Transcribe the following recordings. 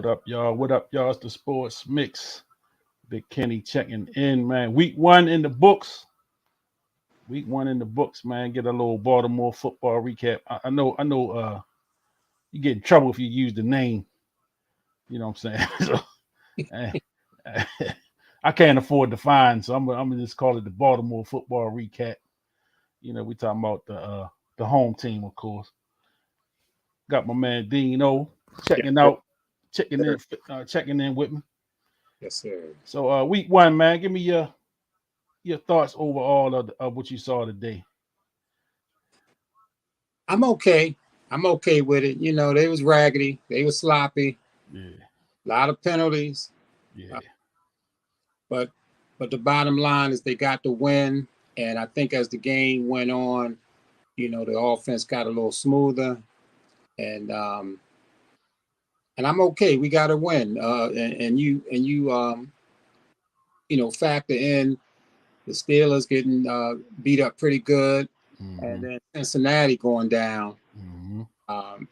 What up, y'all? What up, y'all? It's the Sports Mix. Big Kenny checking in, man. Week one in the books. Week one in the books, man. Get a little Baltimore football recap. I know. You get in trouble if you use the name. You know what I'm saying? So, eh, eh, I can't afford the fine, so I'm gonna just call it the Baltimore football recap. We talking about the home team, of course. Got my man Dean O Yes, checking sir. out, checking in with me. Yes, sir. So week one, man, give me your thoughts overall of what you saw today. I'm okay. I'm okay with it. They was raggedy. They was sloppy. Yeah, A lot of penalties. Uh, yeah, but but the bottom line is they got the win. And I think as the game went on, the offense got a little smoother. And and I'm okay. We got to win. And you factor in the Steelers getting beat up pretty good, and hmm then Cincinnati going down. hmm Um,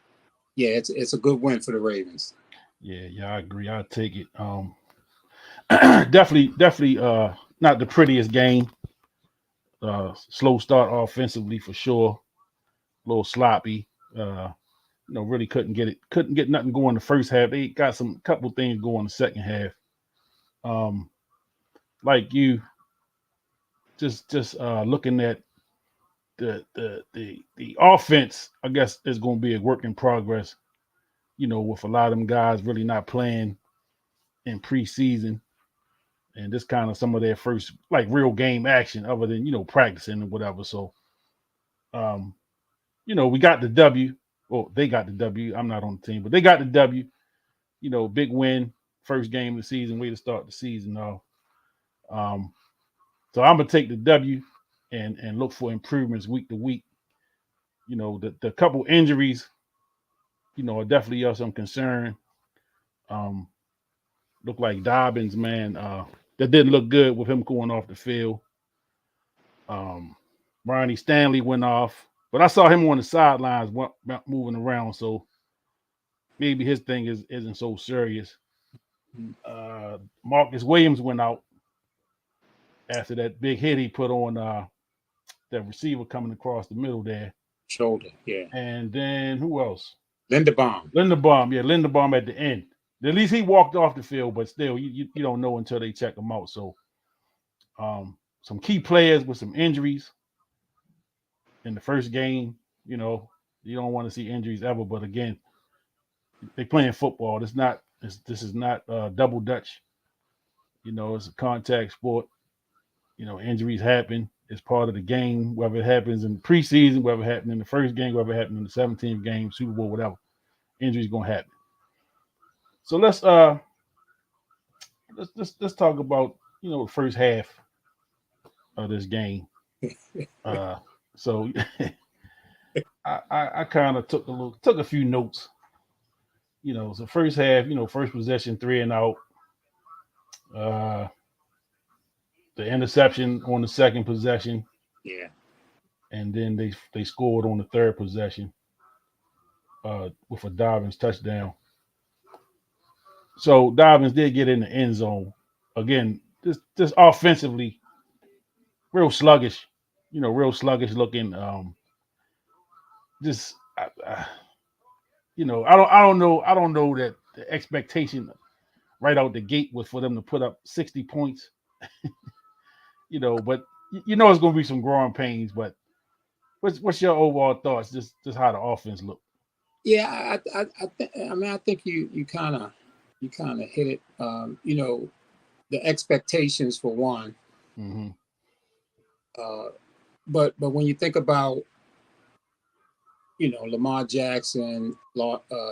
yeah, it's a good win for the Ravens. yeah. I agree. I take it. Definitely. Not the prettiest game. Slow start offensively for sure. A little sloppy. Really couldn't get nothing going the first half. They got some couple things going the second half. Um, like you, just looking at the offense, I guess is going to be a work in progress. With a lot of them guys really not playing in preseason, and this kind of some of their first like real game action, other than practicing and whatever. So, um, we got the W. Well, they got the W. I'm not on the team, but they got the W. Big win, first game of the season, way to start the season off. Um, so I'm gonna take the W and look for improvements week to week. The couple injuries, are definitely of some concern. Um, look like Dobbins, man, that didn't look good with him going off the field. Um, Ronnie Stanley went off, but I saw him on the sidelines moving around, so maybe his thing isn't so serious. Marcus Williams went out after that big hit he put on that receiver coming across the middle there. Shoulder, yeah. And then who else? Linderbaum. Linderbaum, yeah, Linderbaum at the end. At least he walked off the field, but still, you don't know until they check him out. So, some key players with some injuries in the first game. You don't want to see injuries ever, but again, they playing football. This is not double dutch. It's a contact sport. Injuries happen. It's part of the game, whether it happens in preseason, whether it happened in the first game, whether it happened in the 17th game, Super Bowl, whatever. Injuries gonna happen. So let's talk about the first half of this game. Uh, so I kind of took a few notes. So first half, first possession, 3-and-out. Uh, the interception on the second possession, Yeah. and then they scored on the third possession with a Dobbins touchdown. So Dobbins did get in the end zone. Again, just offensively, real sluggish. Real sluggish looking. Just I don't know that the expectation right out the gate was for them to put up 60 points. But it's going to be some growing pains. But what's your overall thoughts? Just how the offense looked. Yeah, I think you kind of hit it. The expectations for one. Mm-hmm. Uh, but when you think about Lamar Jackson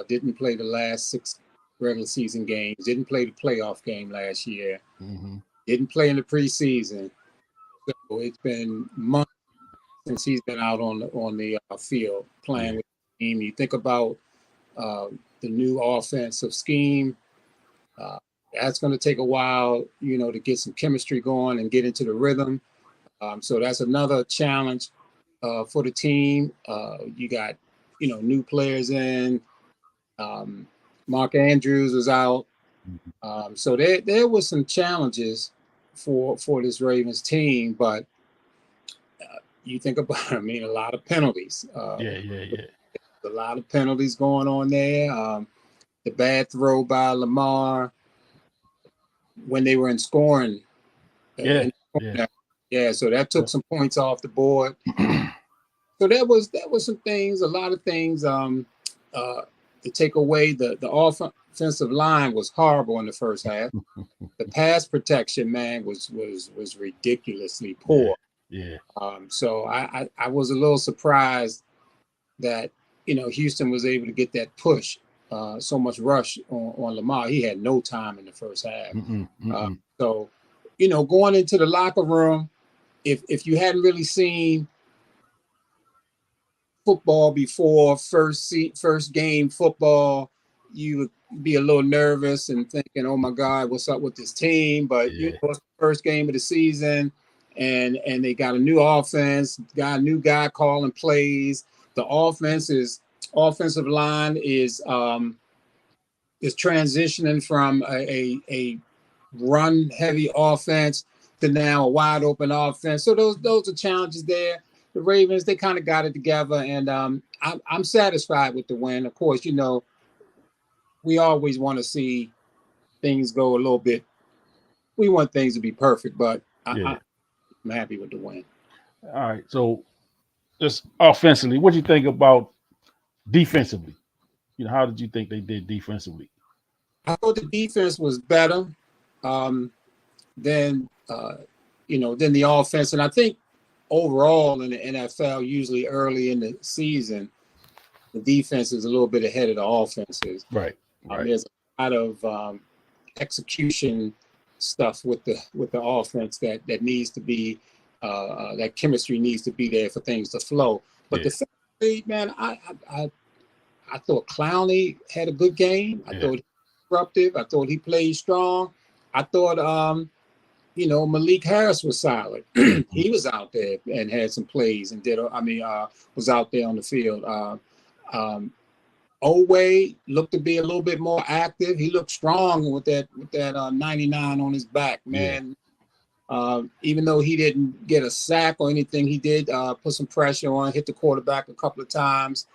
didn't play the last six regular season games, didn't play the playoff game last year, Mm-hmm. didn't play in the preseason. So it's been months since he's been out on the field playing Yeah. with the team. You think about uh, the new offensive scheme. Uh, that's going to take a while, to get some chemistry going and get into the rhythm. So that's another challenge for the team. You got, new players in. Um, Mark Andrews was out. Mhm. So there was some challenges for this Ravens team, but you think about, I mean, a lot of penalties. Yeah, yeah, yeah, A lot of penalties going on there. The bad throw by Lamar when they were in scoring. yeah, In yeah. yeah, so that took some points off the board. So that was some things, a lot of things. Uh, to take away the offensive line was horrible in the first half. The pass protection, man, was ridiculously Yeah, poor. yeah, So I was a little surprised that Houston was able to get that push, so much rush on Lamar. He had no time in the first half. mm-mm, mm-mm. So going into the locker room, if you hadn't really seen football before, first game football, you would be a little nervous and thinking, "Oh my God, what's up with this team?" But Yeah, it's the first game of the season, and they got a new offense, got a new guy calling plays. The offensive line is transitioning from a run heavy offense to now a wide open offense. So those are challenges there. The Ravens, they kind of got it together, and I'm satisfied with the win. Of course, we always want to see things go a little bit. We want things to be perfect, but yeah. I'm happy with the win. All right. So just offensively, what do you think about defensively? How did you think they did defensively? I thought the defense was better um, than than the offense, and I think overall in the NFL, usually early in the season, the defense is a little bit ahead of the offenses. Right, right. There's a lot of execution stuff with the offense that needs to be that chemistry needs to be there for things to flow. But Yeah, defensively, man, I thought Clowney had a good game. I yeah. thought he was disruptive. I thought he played strong. I thought Malik Harris was solid. Mhm. He was out there and had some plays and was out there on the field. Um, Oway looked to be a little bit more active. He looked strong with that 99 on his back, Yeah, man. Even though he didn't get a sack or anything, he did put some pressure on, hit the quarterback a couple of times.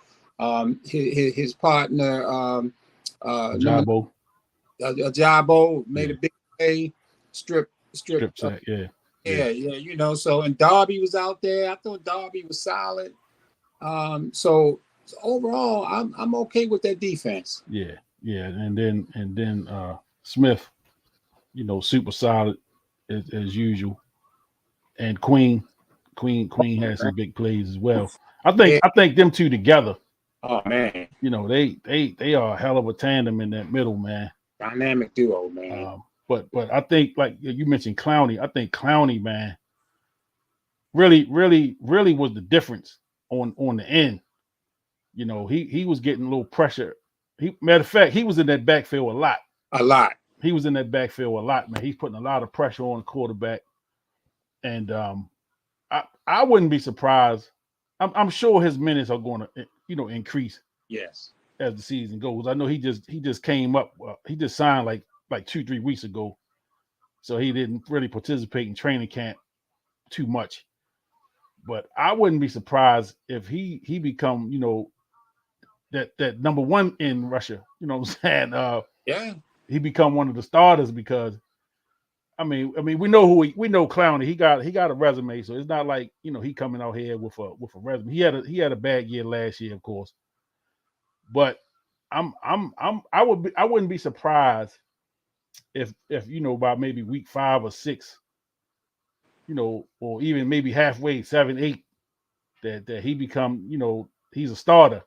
His partner, number Jabo, Ajabo, made yeah. a big play, strip. Strip sack, yeah, yeah, Yeah. So and Darby was out there. I thought Darby was solid. So overall, I'm okay with that defense. yeah, yeah. And then Smith, super solid as usual. And Queen had some big plays as well. I think Yeah. I think them two together, Oh man, they are a hell of a tandem in that middle, man. dynamic duo, man. But I think like you mentioned Clowney, I think Clowney, man, really, really, really was the difference on the end. He was getting a little pressure. Matter of fact, he was in that backfield a lot. A lot. He was in that backfield a lot, man. He's putting a lot of pressure on the quarterback. And I wouldn't be surprised. I'm sure his minutes are going to increase Yes. as the season goes. I know he just came up. He just signed like 2-3 weeks ago, so he didn't really participate in training camp too much. But I wouldn't be surprised if he become that number one in Russia. You know what I'm saying? Yeah. He become one of the starters because I mean, we know Clowney. He got a resume, so it's not like he coming out here with a resume. He had a bad year last year, of course, but I wouldn't be surprised if by maybe week 5 or 6, or even maybe halfway 7, 8, that he become he's a starter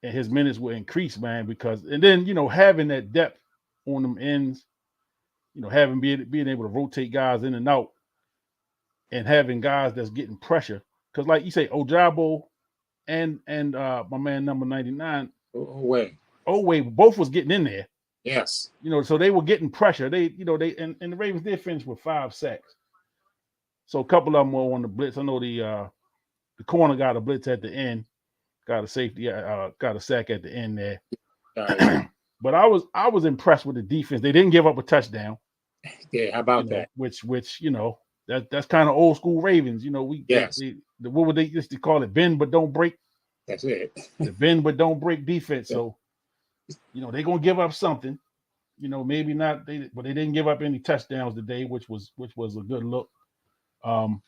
and his minutes will increase, man. Because and then having that depth on them ends, having being able to rotate guys in and out and having guys that's getting pressure. Because like you say, Ojabo and my man number 99, Way. Oway, both was getting in there. Yes. So they were getting pressure. And the Ravens did finish with 5 sacks. So a couple of them were on the blitz. I know the corner got a blitz at the end, got a safety, got a sack at the end there. Guys. But I was impressed with the defense. They didn't give up a touchdown, Yeah, how about that? which that's kind of old school Ravens. We Yes, what would they used to call it? Bend but don't break. that's it. The bend but don't break defense. Yeah. So they're gonna give up something. Maybe not. But they didn't give up any touchdowns today, which was a good look. Um,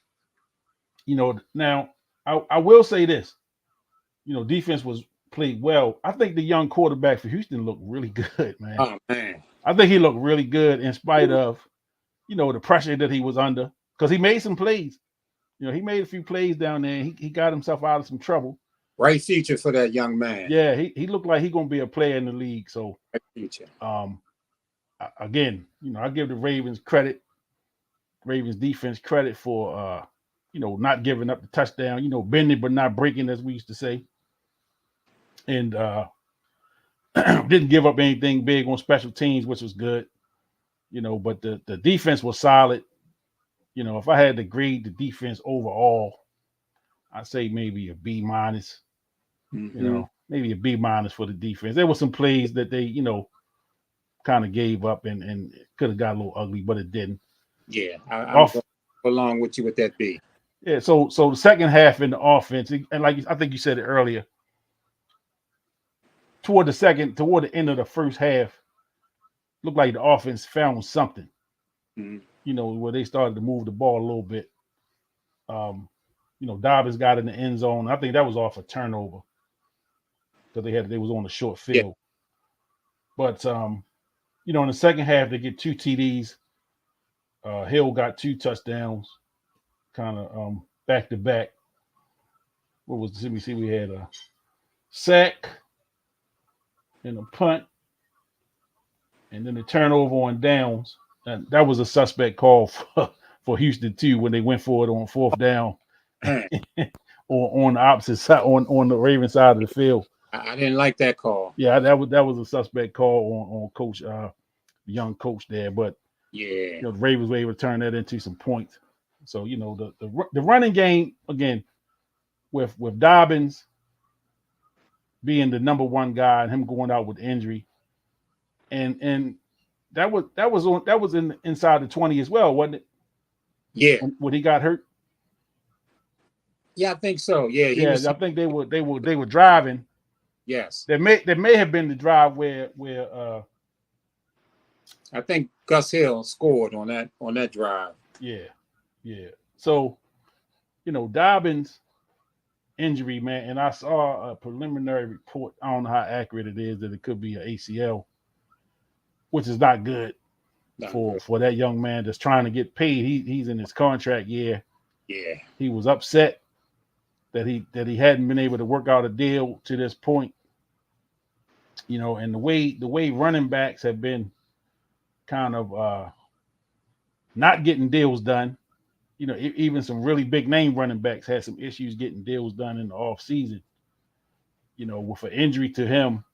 now I will say this. Defense was played well. I think the young quarterback for Houston looked really good, man. Oh man. I think he looked really good in spite of the pressure that he was under because he made some plays. He made a few plays down there. He got himself out of some trouble. Right future for that young man. Yeah, he looked like he's gonna be a player in the league. So Right future. um, again, I give the Ravens credit, Ravens defense credit for not giving up the touchdown. Bending but not breaking, as we used to say, and didn't give up anything big on special teams, which was good. But the defense was solid. If I had to grade the defense overall, I'd say maybe a B minus. Mm-hmm. Maybe a B minus for the defense. There were some plays that they, kind of gave up and could have got a little ugly, but it didn't. Yeah, I'm Off, going along with you with that B. yeah. So the second half in the offense, and like I think you said it earlier, toward the end of the first half, looked like the offense found something. Mm-hmm. Where they started to move the ball a little bit. Dobbins got in the end zone. I think that was off a turnover because they was on a short Yeah, field. But in the second half they get two TDs. Hill got two touchdowns, kind of back to back. What was let me see? We had a sack and a punt, and then the turnover on downs. And that was a suspect call for Houston too when they went for it on fourth down, man, on the opposite side, on the Raven side of the field. I didn't like that call. Yeah, that was a suspect call on coach, young coach there. But Yeah, the Ravens were able to turn that into some points. So the running game again with Dobbins being the number one guy and him going out with injury, and that was inside the 20 as well, wasn't it? yeah, When he got hurt. yeah. I think so. Yeah, he Yeah, was. I think they were driving. Yes, There may have been the drive where I think Gus Hill scored on that drive. yeah, yeah. So Dobbins injury, man, and I saw a preliminary report. I don't know how accurate it is that it could be an ACL, which is not good Not for good. for that young man that's trying to get paid. He's in his contract year. Yeah, He was upset that he hadn't been able to work out a deal to this point. And the way running backs have been kind of not getting deals done. Even some really big name running backs had some issues getting deals done in the off season. With an injury to him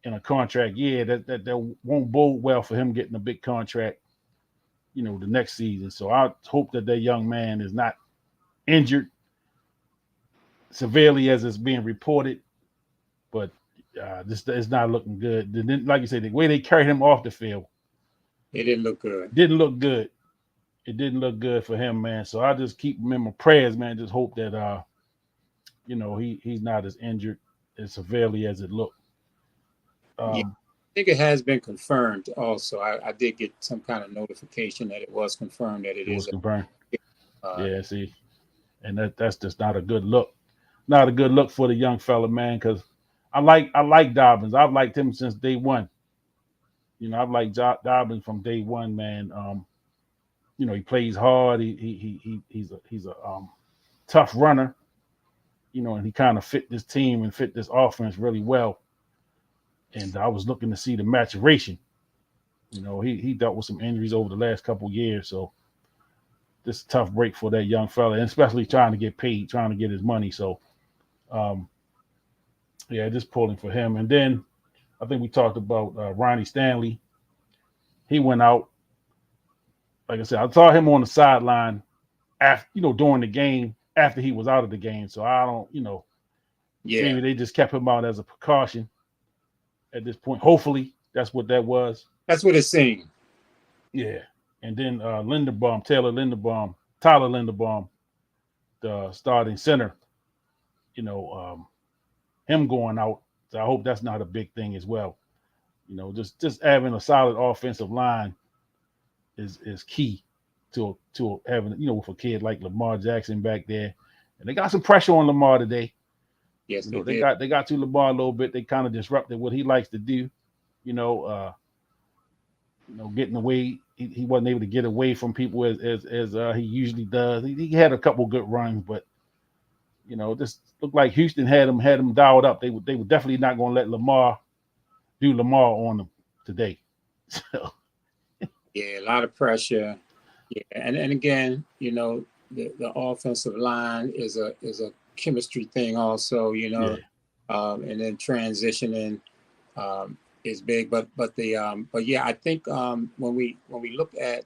in a contract year, that won't bode well for him getting a big contract. The next season. So I hope that young man is not injured severely as it's being reported, but this is not looking good. Like you said, the way they carried him off the field it didn't look good. didn't look good. It didn't look good for him, man. So I just keep him in my prayers, man. Just hope that he's not as injured as severely as it looked. Yeah, Um, I think it has been confirmed. Also, I did get some kind of notification that it was confirmed that it it was is. confirmed. Uh, Yeah, see, and that's just not a good look. Not a good look for the young fella, man. Because I like Dobbins. I've liked him since day one. I've liked Dobbins from day one, man. He plays hard. He's a tough runner. And he kind of fit this team and fit this offense really well. And I was looking to see the maturation. He dealt with some injuries over the last couple of years, so this is a tough break for that young fella, and especially trying to get paid, trying to get his money. So, um, yeah, just pulling for him. And then I think we talked about Ronnie Stanley. He went out. Like I said, I saw him on the sideline after, during the game after he was out of the game. So I don't, yeah, maybe they just kept him out as a precaution. at this point. Hopefully, that's what that was. That's what it seemed. Yeah. And then Tyler Linderbaum, the starting center, you know, him going out. So I hope that's not a big thing as well. You know, just having a solid offensive line is key to having, you know, with a kid like Lamar Jackson back there. And they got some pressure on Lamar today. Yes, You they know, did. they got to Lamar a little bit. They kind of disrupted what he likes to do. You know, getting away. He wasn't able to get away from people as he usually does. He had a couple good runs, but this looked like Houston had him dialed up. They were definitely not going to let Lamar do Lamar on them today. So, Yeah, a lot of pressure. Yeah, and again, the offensive line is a chemistry thing also. yeah. And then transitioning is big. But yeah, I think when we look at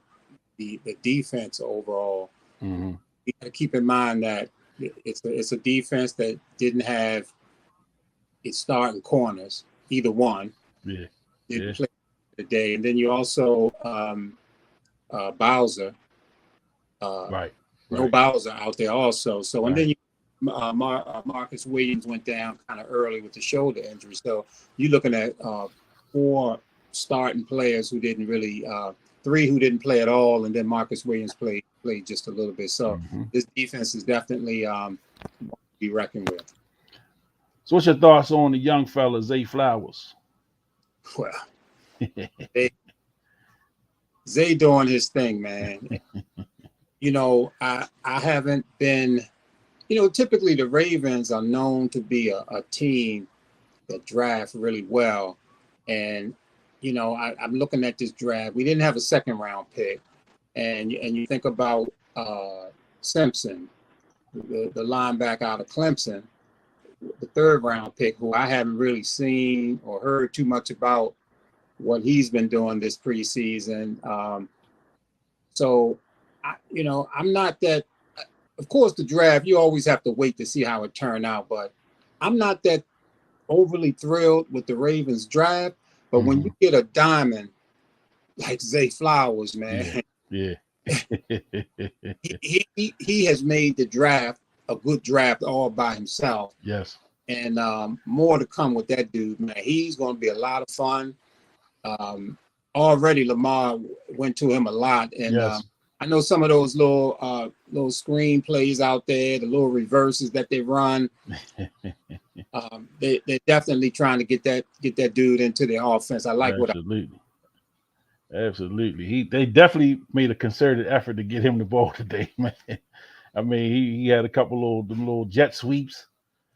the defense overall, Mm-hmm. you got to keep in mind that it's a defense that didn't have its starting corners, either one Yeah. didn't Yeah. play today, and then you also Bowser, uh, Right. no Right. Bowser out there also. So and then Right. Marcus Williams went down kind of early with the shoulder injury. So you're looking at four starting players who didn't really, three who didn't play at all, and then Marcus Williams played just a little bit. So Mm-hmm. this defense is definitely to be reckoned with. So, what's your thoughts on the young fella Zay Flowers? Well, they, Zay doing his thing, man. I haven't been. Typically the Ravens are known to be a team that draft really well. And, I'm looking at this draft. We didn't have a second round pick. And you think about Simpson, the linebacker out of Clemson, the third round pick, who I haven't really seen or heard too much about what he's been doing this preseason. So, I'm not that. Of course, the draft, you always have to wait to see how it turned out, but I'm not that overly thrilled with the Ravens draft. But when Mm-hmm. you get a diamond like Zay Flowers, man, Yeah. Yeah. he has made the draft a good draft all by himself. Yes. And more to come with that dude, man. He's going to be a lot of fun. Already Lamar went to him a lot, and Yes. I know some of those little screen plays out there, the little reverses that they run. They're definitely trying to get that dude into their offense. I like what. Absolutely. Absolutely. They definitely made a concerted effort to get him the ball today, man. I mean, he had a couple little jet sweeps.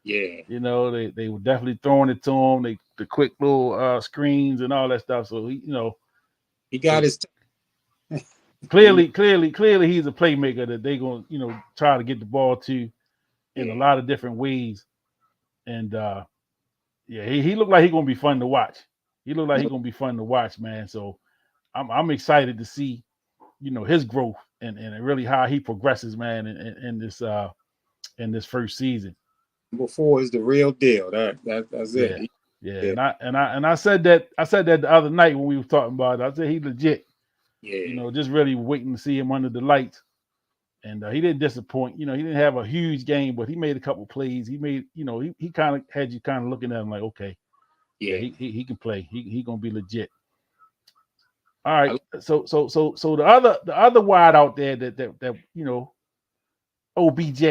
Yeah, They were definitely throwing it to him. The quick little screens and all that stuff. So he got so his. clearly he's a playmaker that they gonna try to get the ball to in a Yeah, lot of different ways. And yeah, he looked like he's gonna be fun to watch. He looked like he's gonna be fun to watch, man. So I'm excited to see his growth and really how he progresses, man, in this first season. before is the real deal. That's Yeah, it. yeah. Yeah, And I said that the other night when we were talking about it. I said he legit. yeah, Just really waiting to see him under the lights. And he didn't disappoint. He didn't have a huge game, but he made a couple plays. He made, he kind of had you kind of looking at him like, okay, yeah, yeah. he can play. He gonna be legit. All right. I, So the other wide out there that OBJ.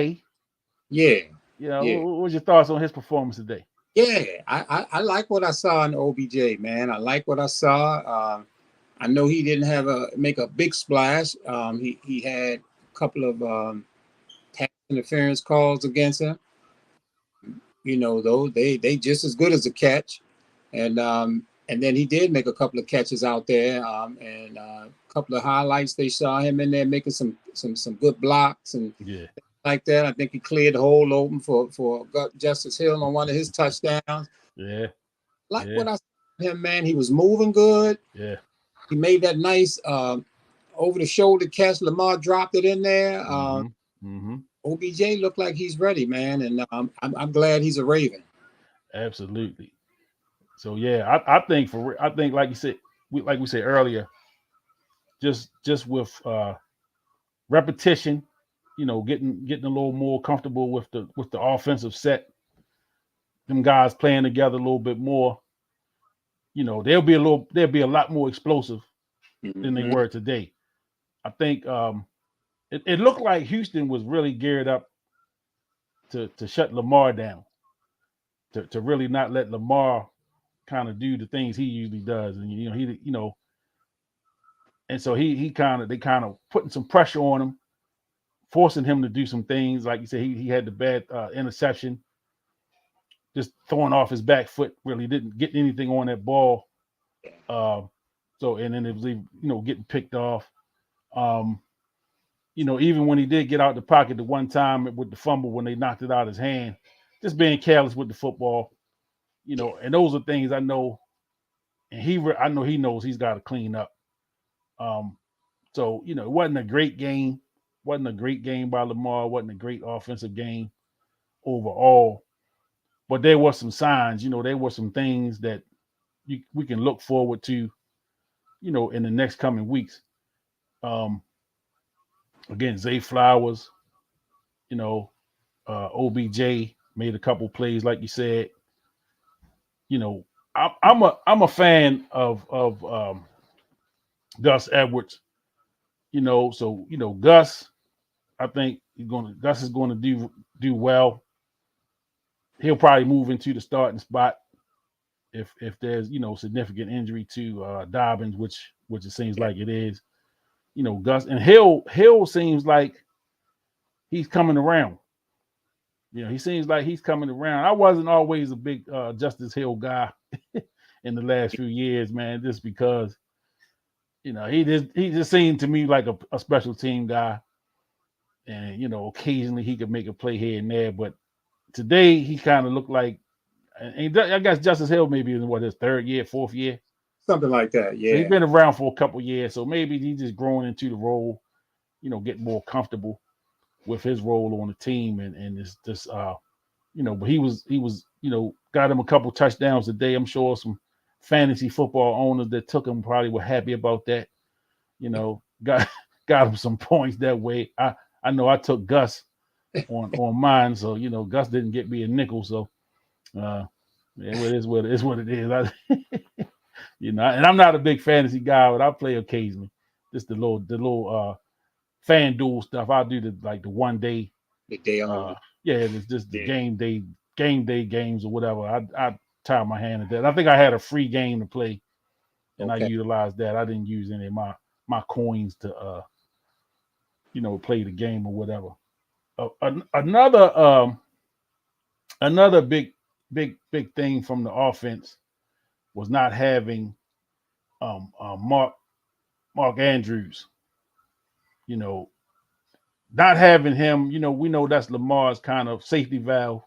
yeah, yeah. What was your thoughts on his performance today? Yeah, I like what I saw in OBJ, man. I like what I saw. I know he didn't make a big splash. He had a couple of pass interference calls against him. Though they just as good as a catch, and then he did make a couple of catches out there, and a couple of highlights. They saw him in there making some good blocks and Yeah, like that. I think he cleared the hole open for Justice Hill on one of his touchdowns. yeah, Like yeah, what I saw him, man, he was moving good. yeah. He made that nice over the shoulder catch. Lamar dropped it in there. Mm-hmm. Mm-hmm. OBJ looked like he's ready, man, and I'm glad he's a Raven. Absolutely. So yeah, I think like you said, like we said earlier, just with repetition, getting a little more comfortable with the offensive set, them guys playing together a little bit more, they'll be a lot more explosive than they Mm-hmm. were today. I think it looked like Houston was really geared up to shut Lamar down, to really not let Lamar kind of do the things he usually does, and and so they kind of putting some pressure on him, forcing him to do some things. Like you said, he had the bad interception, just throwing off his back foot, really didn't get anything on that ball. Uh, so and then it was getting picked off. Um, even when he did get out the pocket the one time with the fumble when they knocked it out of his hand, just being careless with the football, Yeah. and those are things I know, and I know he knows he's got to clean up. Um, so it wasn't a great game, wasn't a great game by Lamar, wasn't a great offensive game overall, but there were some signs, there were some things that we can look forward to, in the next coming weeks. Um, Again, Zay Flowers, you know, OBJ made a couple plays, like you said. You know, I'm a fan of Gus Edwards. So Gus, I think Gus is going to do well. He'll probably move into the starting spot if there's significant injury to Dobbins, which it seems Yeah. like it is. Gus and Hill seems like he's coming around. He seems like he's coming around. I wasn't always a big Justice Hill guy in the last few years, man, just because he just seemed to me like a special team guy, and occasionally he could make a play here and there. But today he kind of looked like, and I guess Justice Hill maybe in his third year, fourth year, Something like that. so he's Yeah. been around for a couple years. So maybe he's just growing into the role, getting more comfortable with his role on the team, and it's just but he was got him a couple touchdowns today. I'm sure some fantasy football owners that took him probably were happy about that. Got got him some points that way. I know I took Gus on mine, so Gus didn't get me a nickel. So yeah, it is what it is. And I'm not a big fantasy guy, but I play occasionally. Just the little FanDuel stuff. I'll do the 1 day. The day Uh, only. yeah, it's just the Yeah. game day games or whatever. I tie my hand at that. I think I had a free game to play, and I Okay. utilized that. I didn't use any of my coins to play the game or whatever. Another big thing from the offense was not having Mark Andrews. You know, not having him. We know that's Lamar's kind of safety valve.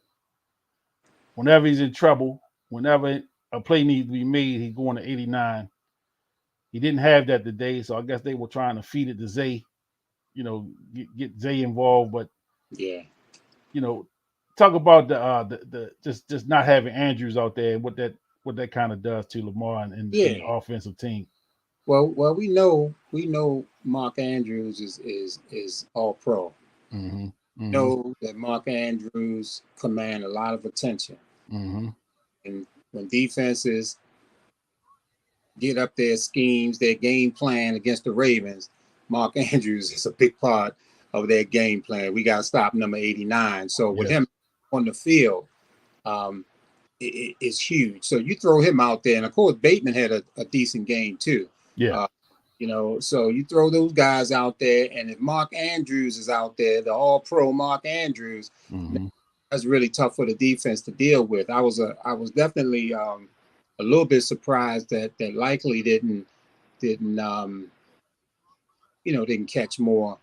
Whenever he's in trouble, whenever a play needs to be made, he's going to 89. He didn't have that today, so I guess they were trying to feed it to Zay. Get Zay involved, but Yeah. you know, talk about the just not having Andrews out there, and what that kind of does to Lamar and the Yeah. offensive team. Well, we know Mark Andrews is all pro. Mm-hmm. Mm-hmm. Know that Mark Andrews command a lot of attention, Mm-hmm. and when defenses get up their schemes, their game plan against the Ravens, Mark Andrews is a big part of their game plan. We got to stop number 89. So with Yes. him on the field, um, it's huge. So you throw him out there, and of course Bateman had a decent game too. Yeah. Uh, so you throw those guys out there, and if Mark Andrews is out there, the All-Pro Mark Andrews, Mm-hmm. that's really tough for the defense to deal with. I was definitely a little bit surprised that Likely didn't catch more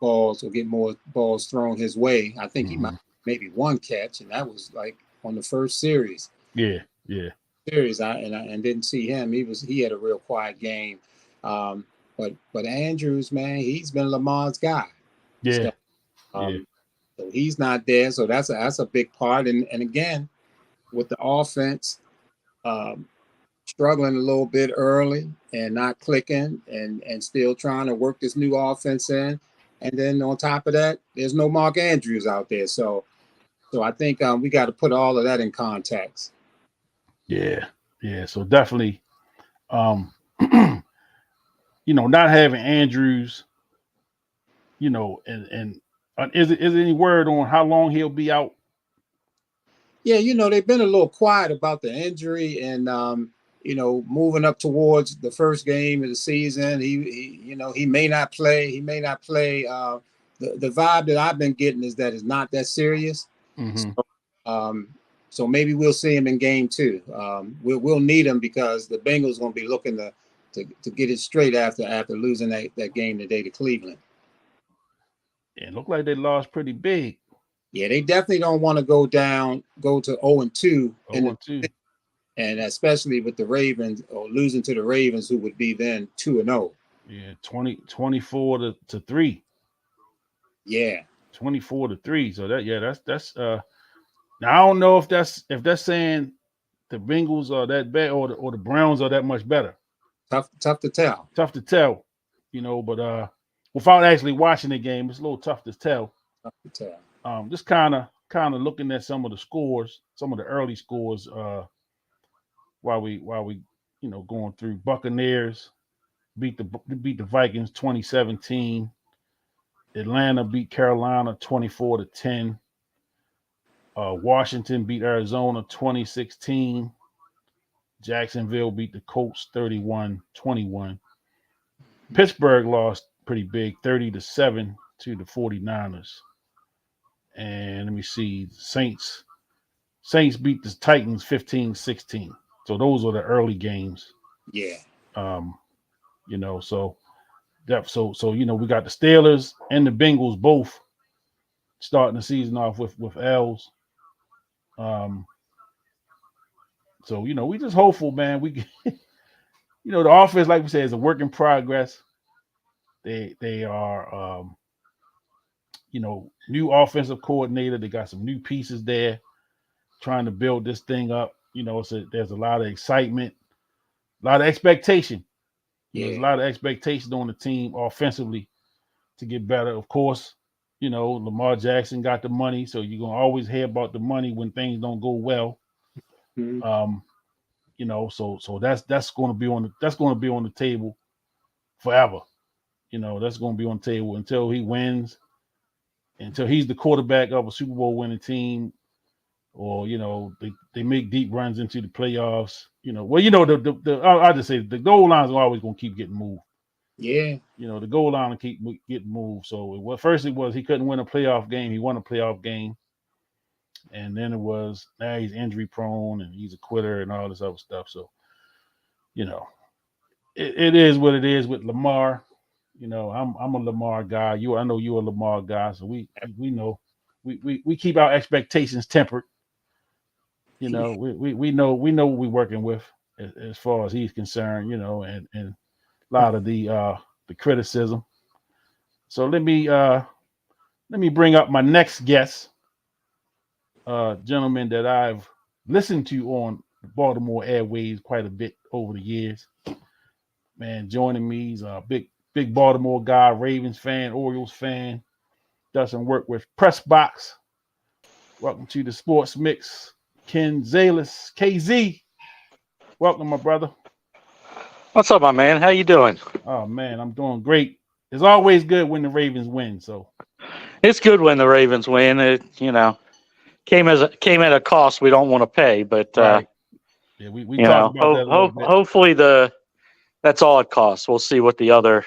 balls or get more balls thrown his way. I think he might Mm-hmm. maybe one catch, and that was like on the first series. Yeah. Yeah. I didn't see him. He had a real quiet game. Um, but Andrews, man, he's been Lamar's guy. Yeah. So, Yeah. um, so he's not there. So that's a big part. And again, with the offense, um, struggling a little bit early and not clicking and still trying to work this new offense in. And then on top of that, there's no Mark Andrews out there. So I think we got to put all of that in context. Yeah, yeah. So definitely, um, not having Andrews, and is there any word on how long he'll be out? Yeah, they've been a little quiet about the injury and moving up towards the first game of the season. He may not play. He may not play. The vibe that I've been getting is that it's not that serious. Mm-hmm. So, um, so maybe we'll see him in game two. We'll need him because the Bengals going to be looking to get it straight after losing that game today to Cleveland. Yeah, it looked like they lost pretty big. Yeah, they definitely don't want to go to 0-2 Oh, 1-2. and especially with the Ravens or losing to the Ravens, who would be then 2-0. Yeah, 24 to 3. Yeah. 24 to 3. So that's now I don't know if that's saying the Bengals are that bad or the Browns are that much better. Tough to tell. Tough to tell, but without actually watching the game, it's a little tough to tell. Tough to tell. Just kind of looking at some of the scores, some of the early scores, while we going through. Buccaneers beat the Vikings 2017. Atlanta beat Carolina 24-10. Washington beat Arizona 2016. Jacksonville beat the Colts 31-21. Pittsburgh lost pretty big, 30-7 to the 49ers. And let me see, Saints beat the Titans 15-16. So those are the early games. Yeah. So we got the Steelers and the Bengals both starting the season off with L's. So we just hopeful, man. The offense, like we said, is a work in progress. They are new offensive coordinator. They got some new pieces there, trying to build this thing up. There's a lot of excitement, a lot of expectation. Yeah. There's a lot of expectation on the team offensively to get better. Of course, Lamar Jackson got the money, so you're gonna always hear about the money when things don't go well. Mm-hmm. So that's going to be on the table forever. That's going to be on the table until he wins, until he's the quarterback of a Super Bowl winning team, or they make deep runs into the playoffs. I'll just say the goal lines are always going to keep getting moved. Yeah. The goal line will keep getting moved. So first it was he couldn't win a playoff game. He won a playoff game. And then it was now he's injury prone and he's a quitter and all this other stuff. So, it is what it is with Lamar. I'm a Lamar guy. I know you're a Lamar guy. So we know we keep our expectations tempered. We know what we're working with as far as he's concerned, and a lot of the criticism. So let me bring up my next guest, gentleman that I've listened to on the Baltimore airways quite a bit over the years. Man, joining me, he's a big Baltimore guy, Ravens fan, Orioles fan, does some work with Pressbox. Welcome to the Sports Mix, Ken Zalis, KZ. Welcome, my brother. What's up, my man? How you doing? Oh man, I'm doing great. It's always good when the Ravens win. So it's good when the Ravens win. It came at a cost we don't want to pay, but right. Yeah, we talked about that a little bit. Hopefully that's all it costs. We'll see what the other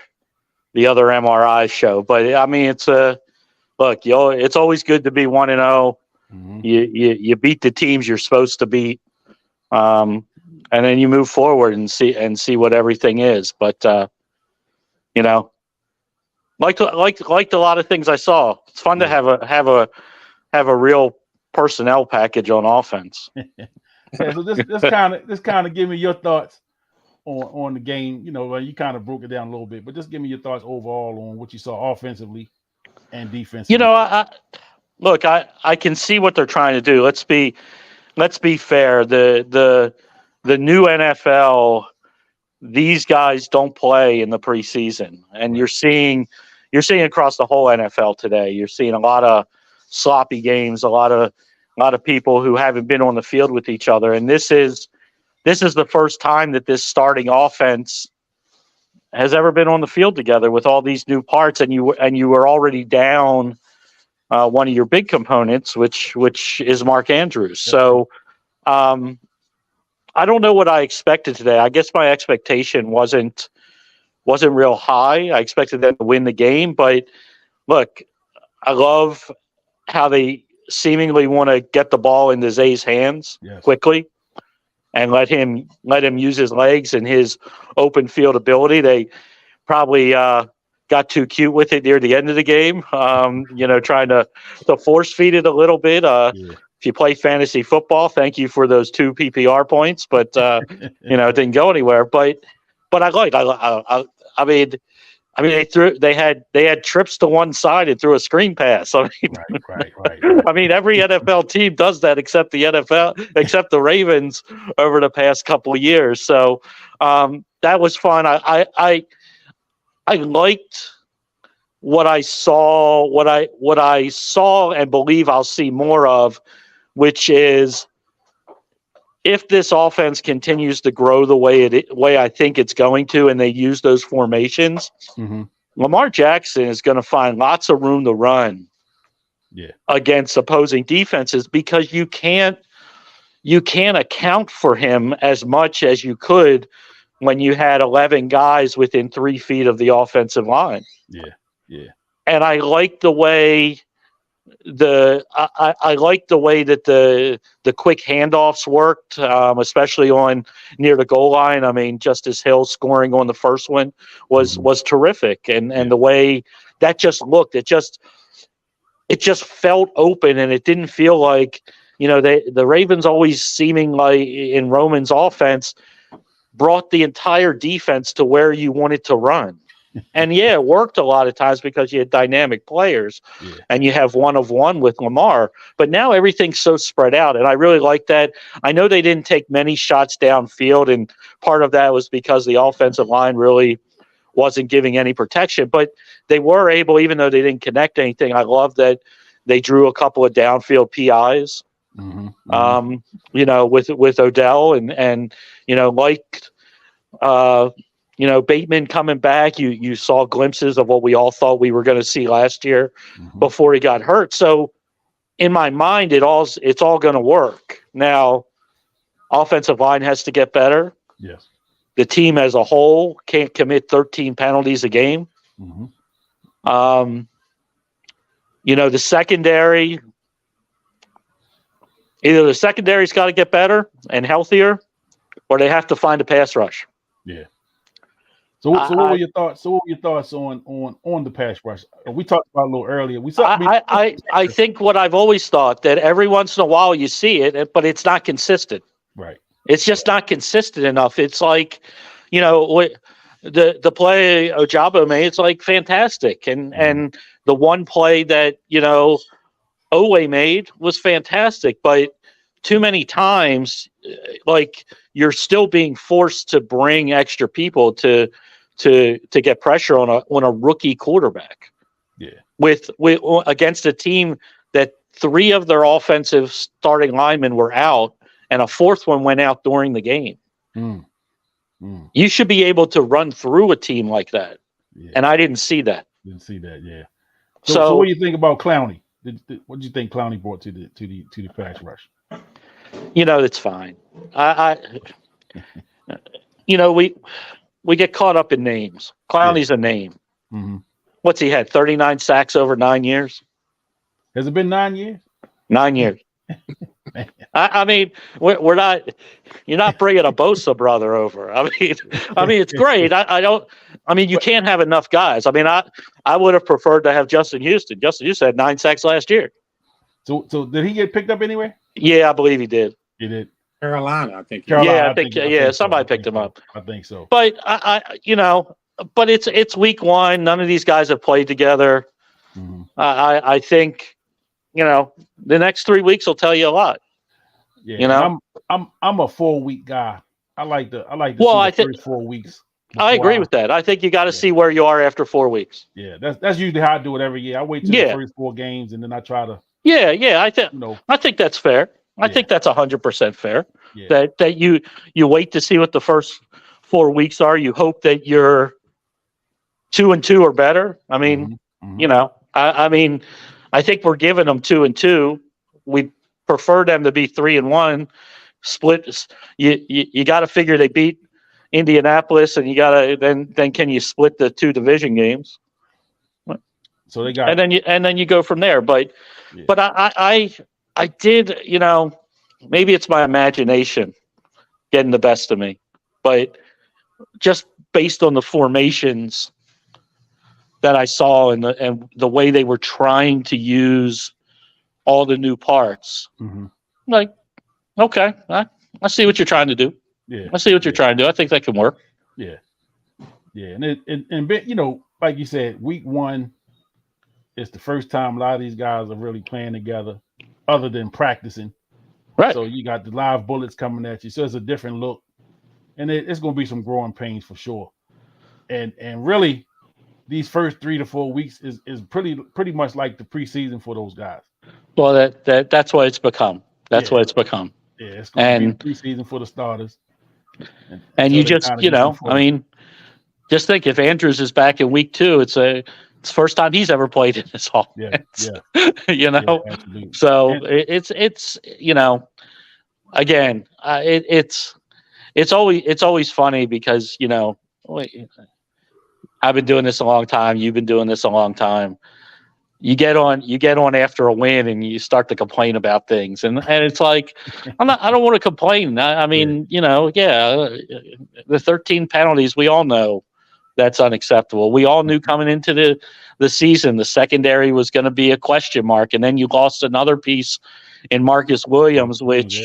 MRIs show. But I mean, it's it's always good to be 1-0. Mm-hmm. You beat the teams you're supposed to beat, and then you move forward and see what everything is. But liked a lot of things I saw. It's fun to have a real personnel package on offense. Yeah, so this kind of give me your thoughts on the game. You kind of broke it down a little bit, but just give me your thoughts overall on what you saw offensively and defensively. I can see what they're trying to do. Let's be fair. The the new NFL, these guys don't play in the preseason, and you're seeing across the whole NFL today. You're seeing a lot of sloppy games, a lot of people who haven't been on the field with each other, and this is the first time that this starting offense has ever been on the field together with all these new parts, and you were already down one of your big components, which is Mark Andrews. So I don't know what I expected today. I guess my expectation wasn't real high. I expected them to win the game, but look, I love how they seemingly want to get the ball into Zay's hands quickly and let him use his legs and his open field ability. They probably got too cute with it near the end of the game, trying to force feed it a little bit. If you play fantasy football, thank you for those 2 PPR points, but it didn't go anywhere. But I mean, they had trips to one side and threw a screen pass. I mean, right. I mean, every NFL team does that except the Ravens over the past couple of years. So that was fun. I liked what I saw, what I saw and believe I'll see more of, which is if this offense continues to grow the way I think it's going to, and they use those formations, Lamar Jackson is going to find lots of room to run against opposing defenses, because you can't account for him as much as you could when you had 11 guys within 3 feet of the offensive line. Yeah. And I like the way I like the way that the quick handoffs worked, especially on near the goal line. I mean, Justice Hill scoring on the first one was terrific, and the way that just looked, it just felt open, and it didn't feel like the Ravens always seeming like in Roman's offense brought the entire defense to where you wanted to run. And it worked a lot of times because you had dynamic players and you have one-of-one with Lamar. But now everything's so spread out, and I really like that. I know they didn't take many shots downfield, and part of that was because the offensive line really wasn't giving any protection. But they were able, even though they didn't connect anything, I love that they drew a couple of downfield PIs, with Odell and liked Bateman coming back. You saw glimpses of what we all thought we were going to see last year before he got hurt. So in my mind, it's all going to work. Now, offensive line has to get better. Yes. The team as a whole can't commit 13 penalties a game. The secondary, either the secondary's got to get better and healthier, or they have to find a pass rush. Yeah. So what were your thoughts? So what were your thoughts on the pass rush? We talked about a little earlier. I think what I've always thought, that every once in a while you see it, but it's not consistent. Right. It's just not consistent enough. It's like, the play Ojabo made, it's like fantastic, and the one play that Owe made was fantastic, but too many times, like, you're still being forced to bring extra people to get pressure on a rookie quarterback. Yeah. With against a team that 3 of their offensive starting linemen were out and a 4th one went out during the game. You should be able to run through a team like that. Yeah. And I didn't see that. Yeah. So what do you think about Clowney? What do you think Clowney brought to the pass rush? It's fine. We get caught up in names. Clowney's a name. What's he had? 39 sacks over 9 years. Has it been 9 years? 9 years. I mean, we're not. You're not bringing a Bosa brother over. I mean, it's great. I mean, you can't have enough guys. I mean, I would have preferred to have Justin Houston. Justin Houston had 9 sacks last year. So did he get picked up anyway? Yeah, I believe he did. He did. Carolina, I think. I think somebody picked him up. I think so. But but it's week 1. None of these guys have played together. I think, the next 3 weeks will tell you a lot. Yeah, I'm a 4-week guy I like to Well, see I the think first 4 weeks I before agree with that. I think you got to yeah, see where you are after 4 weeks. yeah. That's usually how I do it every year. I wait till the Yeah, first 4 games and then I try to, yeah. you know, I think that's fair. I yeah, think that's 100% fair. yeah. That you wait to see what the first 4 weeks are. You hope that you're 2-2 or better. I mean, Mm-hmm. Mm-hmm. I mean, I think we're giving them 2-2. We prefer them to be 3-1. Split. You got to figure they beat Indianapolis, and you got to then can you split the 2 division games, So they got and then you go from there. But yeah. I did, maybe it's my imagination getting the best of me, but just based on the formations that I saw and the way they were trying to use all the new parts. Mm-hmm. Like, okay, I see what you're trying to do. Yeah. I see what you're Yeah. trying to do. I think that can work. Yeah. Yeah. And like you said, week 1 is the first time a lot of these guys are really playing together, other than practicing. Right. So you got the live bullets coming at you. So it's a different look, and it's going to be some growing pains for sure. And really, these first 3 to 4 weeks is pretty much like the preseason for those guys. Well, that's what it's become. That's Yeah. what it's become. Yeah, it's going to be And the preseason for the starters. and you Until they just, kind of get some I footing. mean, just think if Andrews is back in week 2, it's the first time he's ever played in this offense. Yeah. Yeah. Yeah, absolutely. So And it's again, it's always funny because I've been doing this a long time. You've been doing this a long time. You get on after a win and you start to complain about things, and it's like I don't want to complain. I mean, the 13 penalties, we all know that's unacceptable. We all knew coming into the season the secondary was going to be a question mark, and then you lost another piece in Marcus Williams, which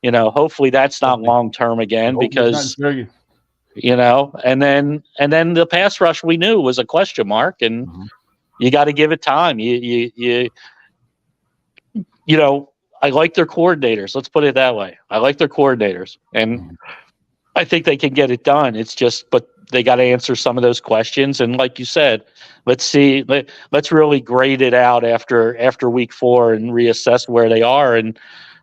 hopefully that's not long term again, because and then the pass rush we knew was a question mark, and mm-hmm. you got to give it time. I like their coordinators. Let's put it that way. I like their coordinators, and Mm-hmm. I think they can get it done. It's just, but they got to answer some of those questions. And like you said, let's see. Let's really grade it out after week 4 and reassess where they are and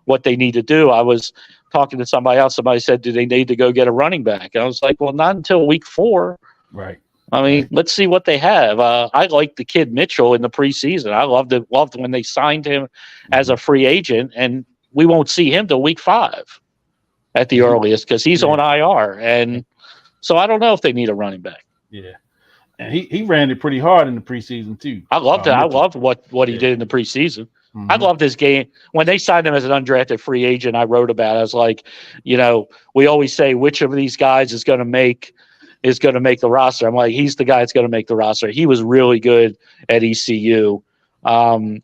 what they need to do. I was talking to somebody else. Somebody said, "Do they need to go get a running back?" And I was like, "Well, not until week 4." Right. I mean, right. Let's see what they have. I like the kid Mitchell in the preseason. I loved when they signed him as a free agent, and we won't see him till week 5 at the earliest because he's on IR. And so I don't know if they need a running back. Yeah, and he ran it pretty hard in the preseason too. I loved it. I loved what he did in the preseason. Mm-hmm. I loved his game. When they signed him as an undrafted free agent, I wrote about it. I was like, we always say which of these guys is going to make the roster. I'm like, he's the guy that's going to make the roster. He was really good at ECU. And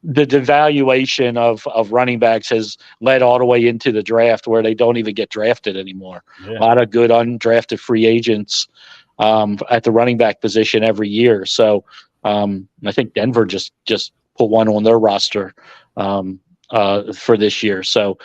the devaluation of running backs has led all the way into the draft where they don't even get drafted anymore. Yeah. A lot of good undrafted free agents at the running back position every year. So I think Denver just put one on their roster for this year. So,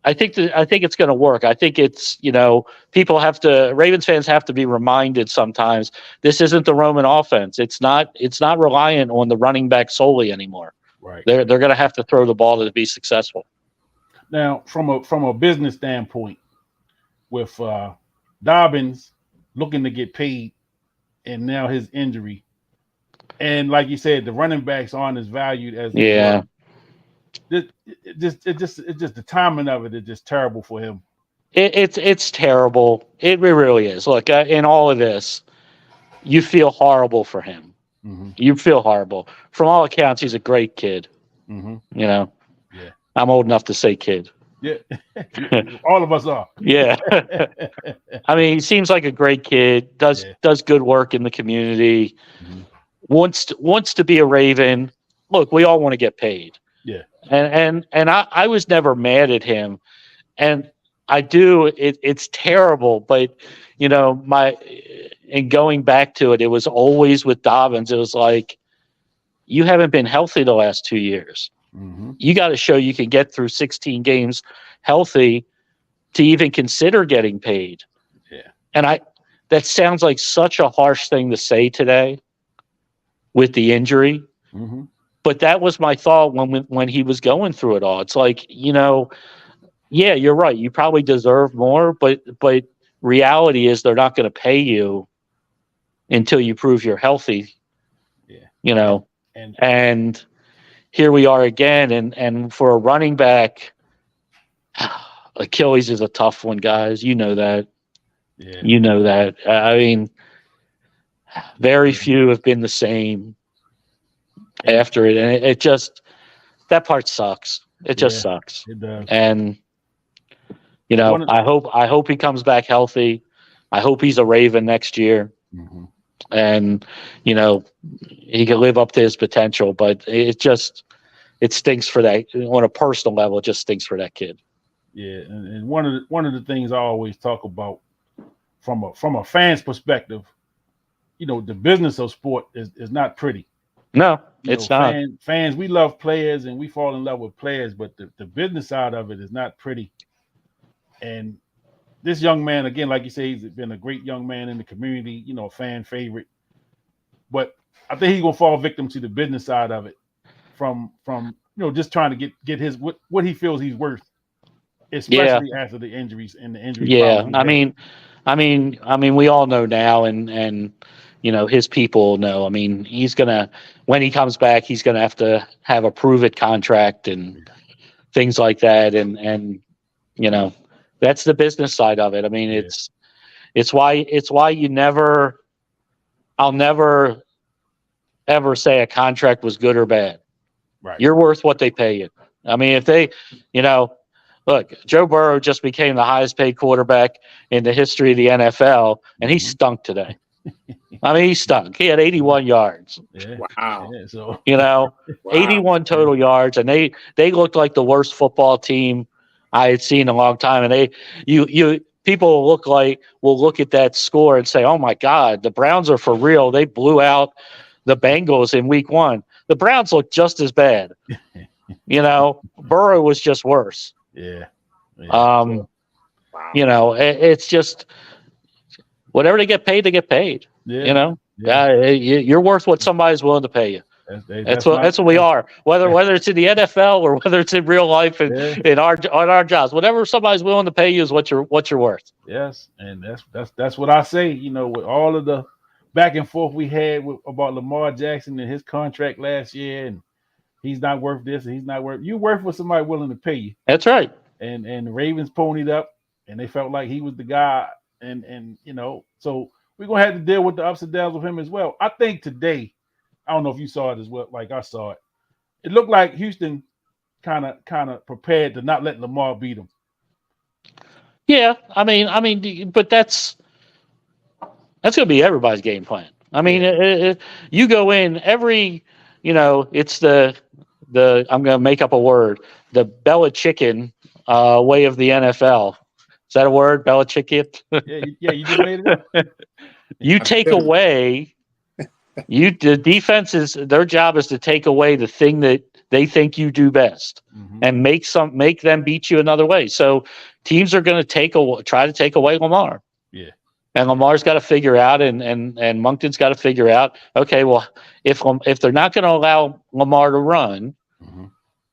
I think it's going to work. I think it's, Ravens fans have to be reminded sometimes this isn't the Roman offense. It's not reliant on the running back solely anymore. Right. They're going to have to throw the ball to be successful. Now, from a business standpoint, with Dobbins looking to get paid, and now his injury, and like you said, the running backs aren't as valued as they were. It's just the timing of it is just terrible for him. It's terrible. It really is. Look, in all of this, you feel horrible for him. Mm-hmm. You feel horrible. From all accounts, he's a great kid. Mm-hmm. Yeah. I'm old enough to say kid. Yeah, all of us are. Yeah. I mean, he seems like a great kid. Does good work in the community. Mm-hmm. Wants to be a Raven. Look, we all want to get paid. Yeah. And I was never mad at him, and I do. It's terrible, but in going back to it, it was always with Dobbins. It was like, you haven't been healthy the last 2 years. You got to show you can get through 16 games healthy to even consider getting paid. Yeah. And that sounds like such a harsh thing to say today with the injury. But that was my thought when he was going through it all. It's like, yeah, you're right. You probably deserve more, but reality is they're not going to pay you until you prove you're healthy. Yeah. And here we are again. And for a running back, Achilles is a tough one, guys. You know that. Yeah. You know that. I mean, very few have been the same after it. And it just, that part sucks. It just sucks. It does. And, I hope he comes back healthy. I hope he's a Raven next year. And, he can live up to his potential, but it stinks for that on a personal level. It just stinks for that kid. Yeah. And one of the things I always talk about from a fan's perspective, the business of sport is not pretty. No, it's not. Fans, we love players and we fall in love with players, but the business side of it is not pretty. And this young man, again, like you say, he's been a great young man in the community, a fan favorite. But I think he's gonna fall victim to the business side of it, from just trying to get his what he feels he's worth, especially after the injuries and the injury. Yeah, I mean, we all know now, and his people know. I mean, when he comes back, he's gonna have to have a prove-it contract and things like that, and that's the business side of it. I mean, it's why I'll never ever say a contract was good or bad. Right. You're worth what they pay you. I mean, if they, look, Joe Burrow just became the highest paid quarterback in the history of the NFL, and he stunk today. I mean, he stunk. He had 81 yards. Yeah. Wow. Yeah, so 81 total yards, and they looked like the worst football team I had seen in a long time. And people will look at that score and say, "Oh my God, the Browns are for real. They blew out the Bengals in week 1." The Browns looked just as bad. Burrow was just worse. Yeah. Wow. It's just whatever they get paid, they get paid. Yeah. You're worth what somebody's willing to pay you. That's what we are. Whether it's in the NFL or whether it's in real life and in our jobs, whatever somebody's willing to pay you is what you're worth. Yes, and that's what I say. With all of the back and forth we had about Lamar Jackson and his contract last year, and he's not worth this, and he's not worth. You're worth what somebody willing to pay you. That's right. And the Ravens ponied up, and they felt like he was the guy, and so we're gonna have to deal with the ups and downs of him as well. I think today, I don't know if you saw it as well, like I saw it. It looked like Houston kind of prepared to not let Lamar beat him. Yeah, I mean, but that's going to be everybody's game plan. I mean, you go in every, it's the I'm going to make up a word, the Belichickin way of the NFL. Is that a word, Belichickin? Yeah, you just made it up. You take away. The defense their job is to take away the thing that they think you do best, and make them beat you another way. So teams are going to try to take away Lamar. Yeah, and Lamar's got to figure out, and Moncton's got to figure out. Okay, well, if they're not going to allow Lamar to run,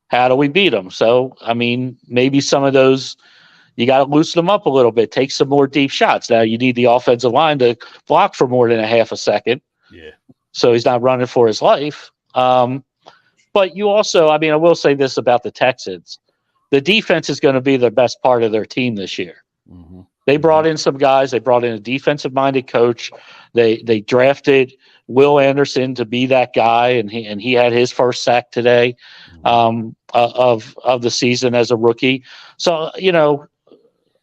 how do we beat them? So I mean, maybe some of those. You got to loosen them up a little bit. Take some more deep shots. Now you need the offensive line to block for more than a half a second. Yeah. So he's not running for his life. But you also, I mean, I will say this about the Texans. The defense is going to be the best part of their team this year. They brought in some guys. They brought in a defensive-minded coach. They drafted Will Anderson to be that guy, and he had his first sack today of the season as a rookie. So,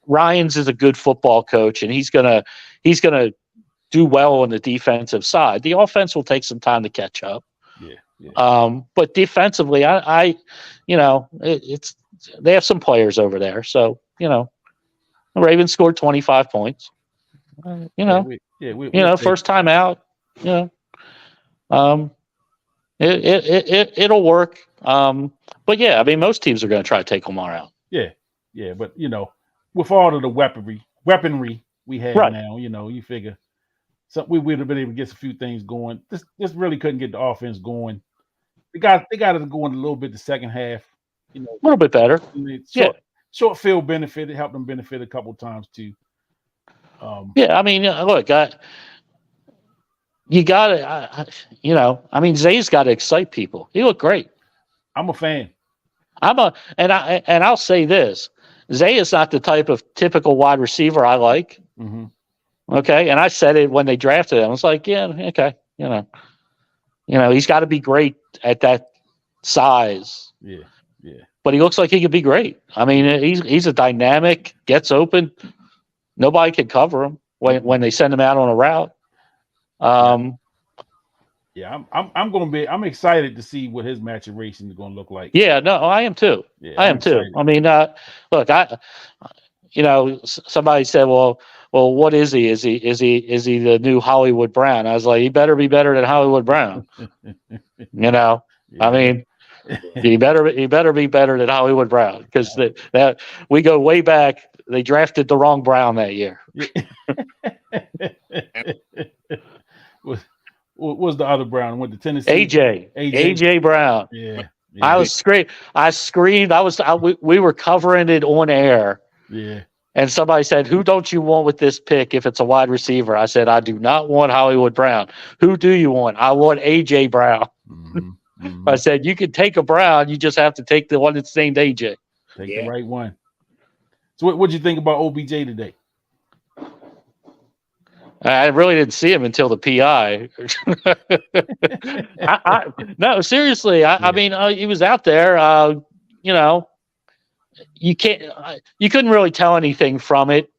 Ryans is a good football coach, and he's gonna do well on the defensive side. The offense will take some time to catch up. Yeah. But defensively, it's they have some players over there. So, the Ravens scored 25 points. First time out. It'll work. But yeah, I mean, most teams are going to try to take Lamar out. Yeah, yeah, but with all of the weaponry we have Right. now, you figure we would have been able to get a few things going. This really couldn't get the offense going. They got it going a little bit the second half. A little bit better. Short field benefit. It helped them benefit a couple times too. I mean, look, you got to, I mean, Zay's got to excite people. He looked great. I'm a fan. And I'll say this: Zay is not the type of typical wide receiver I like. Mm-hmm. Okay, and I said it when they drafted him. I was like, yeah, okay, he's got to be great at that size. Yeah. But he looks like he could be great. I mean, he's a dynamic, gets open. Nobody can cover him when they send him out on a route. Yeah, I'm excited to see what his maturation is going to look like. Yeah, no, I am too. Yeah, I am too. I mean, look, somebody said, well, what is he? Is he the new Hollywood Brown? I was like, he better be better than Hollywood Brown. Yeah. I mean, he better be better than Hollywood Brown because that we go way back. They drafted the wrong Brown that year. What was the other Brown? Went to Tennessee. AJ Brown. Yeah. I screamed. We were covering it on air. Yeah. And somebody said, "Who don't you want with this pick if it's a wide receiver?" I said, "I do not want Hollywood Brown. Who do you want?" "I want AJ Brown." Mm-hmm. I said, "You can take a Brown. You just have to take the one that's named AJ." Take the right one. So what did you think about OBJ today? I really didn't see him until the PI. No, seriously. I mean, he was out there. You couldn't really tell anything from it.